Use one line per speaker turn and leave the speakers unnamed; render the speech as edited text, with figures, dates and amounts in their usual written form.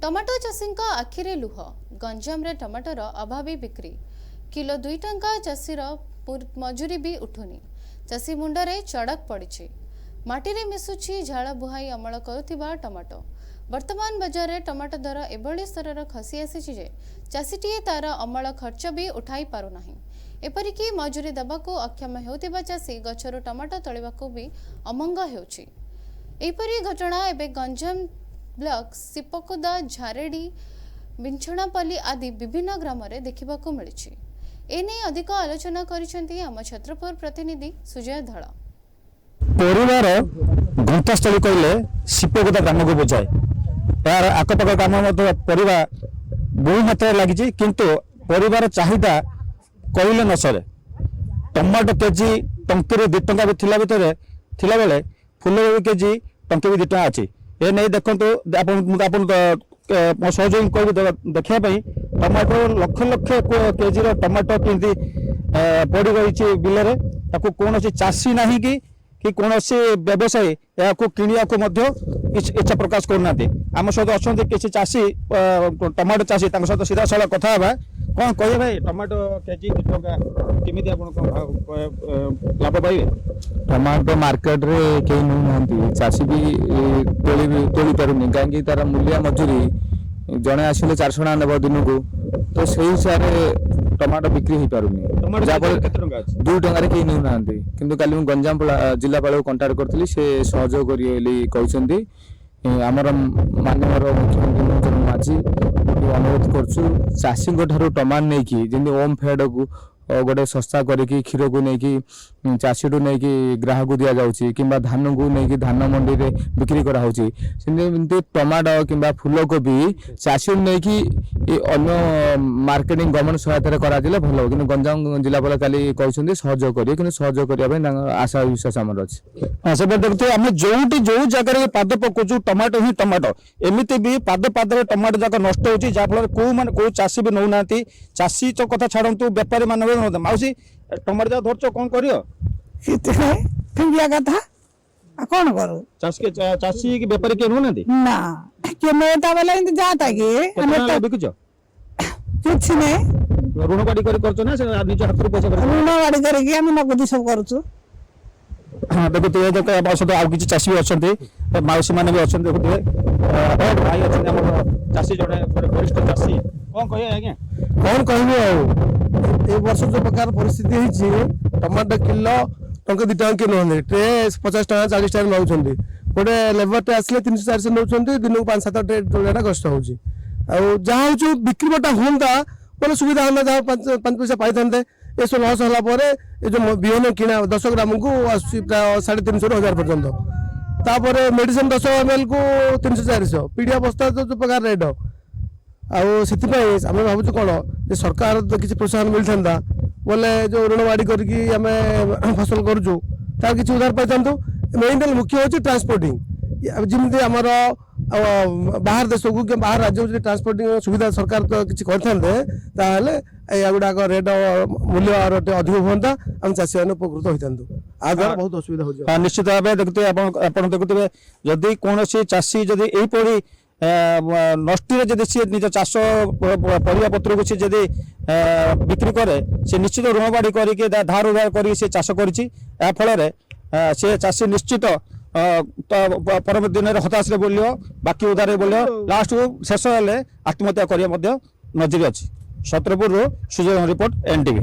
Tomato चाषी आखिरे लुह गंजाम रे टमाटर अभावी बिक्री किलो 2 टंका चाषीर मजूरी भी उठुनी चाषी मुंडरे चड़क पड़ी माटी रे मिसुछि झाड़ बुहाई अमल करुथिबा टमाटो वर्तमान बजार रे टमाटो दर एभली स्तर खसी आसी जे चाषीटीए तार अमल खर्च भी उठाई पारु नाही एपरिकी मजूरी देबाकू अक्षम हेउथिबा चाषी गछरु टमाटो तोलिबाकू भी अमंग हेउछि। एपरी घटना एबे गंजाम ब्लॉक सिपकुदा झारेडी बिंछणापल्ली आदि विभिन्न ग्राम रे देखिबाकू मिलिछि। एने अधिक आलोचना करिसेंती आम छत्रपुर प्रतिनिधि सुजय धड़।
परिवार घंटास्थली कहले सिपकुदा ग्राम को बुझाए यार आखपाख ग्राम परिवार बहु मात्रा लगी किंतु परिवार चाहिदा कहले न सरे टमाटो केजी टंकी 2 टंका भी थिला भितर थिला बेले फूलकोबी केजी टंकी भी 2 टंका अछि ए नहीं देखंतु आपन सहयोगी कह देखापी टमाटो लक्ष लक्ष केजी टमाटो केमती पड़ रही बिल कौन चाषी ना कि कौन व्यवसायी या किणा इच्छा प्रकाश करना आम सहित अच्छा किसी चाषी टमाटो चाषी सहित सीधा साल कथा कौन कहे भाई टमाटो केजी केमी लाभ पाइबे
टमाटो मार्केट रे कहीं नौ चाषी भी तोली पारुनी कहीं तार मूल्य मजूरी जड़े आसिले 400 टका नेब दिन को तो से हिसाब से टमाटो बिक्री हो पारुनी 2 टंका कहीं नौ ना कि गंजाम जिलापाल को कंटाक्ट करी से सहयोग कहते आमर माननीय मुख्यमंत्री माझी अनुरोध करुँ चाषी टमाटो नहीं कि ओम फेड को गोटे सस्ता करके क्षीर को लेकिन चाषी टू नहीं ग्राहक दि जाऊँगी कि धान को लेकिन धान मंडी में बिक्री कराऊँगी टमाटो कि फूलकोबी चाषी नहीं अन्य मार्केटिंग गवर्नमेंट सहायता कराइले भल कि गंजाम जिलापाल काली कहते सहयोग करेंगे कि सहयोग करने आशा विश्वास आम अच्छे
देखते आम जो जगह पाद पकाऊ टमाटो ही टमाटो एमती भी पाद पादे टमाटो जाक नष्ट हो जहाँफल कौ चाषी भी नौना चाषी तो कथा छाड़ू बेपारी मान मौसी टमाटो जा धरछ कौन करियो
कथा कौन करू
चाषी की व्यापारी के नौना
ना के नेता वाला इंत जाता के
बिकुछ
कुछ नहीं
ऋण बाड़ी करछ ना से निज हाथ रो पैसा
ऋण बाड़ी करके हम नगदी सब करूछु।
हाँ देखते ये देखो आम सहित आउ किसी चाषी भी अच्छा मौसी मैंने भी अच्छा देखते भाई अच्छा चाषी जड़े वरिष्ठ चाषी कौन कहे आज्ञा
कौन कह वर्ष जो प्रकार परिस्थिति टमाटो किलो टंके 2 टंका किए नौ ट्रे 50 टका 40 टका नौ गोटे लेबर टे आसे 300-400 नौ दिन को 5-7 ट्रे तोड़ा कष्ट हो जहाँ हूँ बिक्री बटा हम बोले सुविधा हम जहाँ 5 पैसा पाई था ये सब लस है जो बिहन किना 10 ग्राम को प्राय 350-1000 पर्यटन मेडिसिन 10 ml को 300-400 पीडिया बस्ता जो प्रकार रेट आम भावुँ कौन सरकार तो किसी प्रोत्साहन मिल था बोले जो ऋण बाड़ी करके फसल करुचु तार किसी उधार पाई मेन मुख्य हूँ ट्रांसपोर्टिंग जमी आमर बाहर देश को बाहर राज्य को ट्रांसपोर्टिंग सुविधा सरकार तो किसी करते गुड़ाक रेट मूल्य अधिक हाँ आम चाषी मैंने उपकृत होता आ द्वारा बहुत असुविधा हो
निश्चित भाव देखते आप देखुए जदि कौन चाषी जदि यहीपरी नष्टि जदि सी निज चाष परिया पत्र को सी बिक्री करे से निश्चित ऋण बाड़ी करके धार उधार कर चाष कर से चाषी निश्चित परम दिन हताश बोलियो बाकी उधार बोलियो लास्ट को शेष हेले आत्महत्या करिया नजर अच्छी। Chhatrapur Sujay report NTV।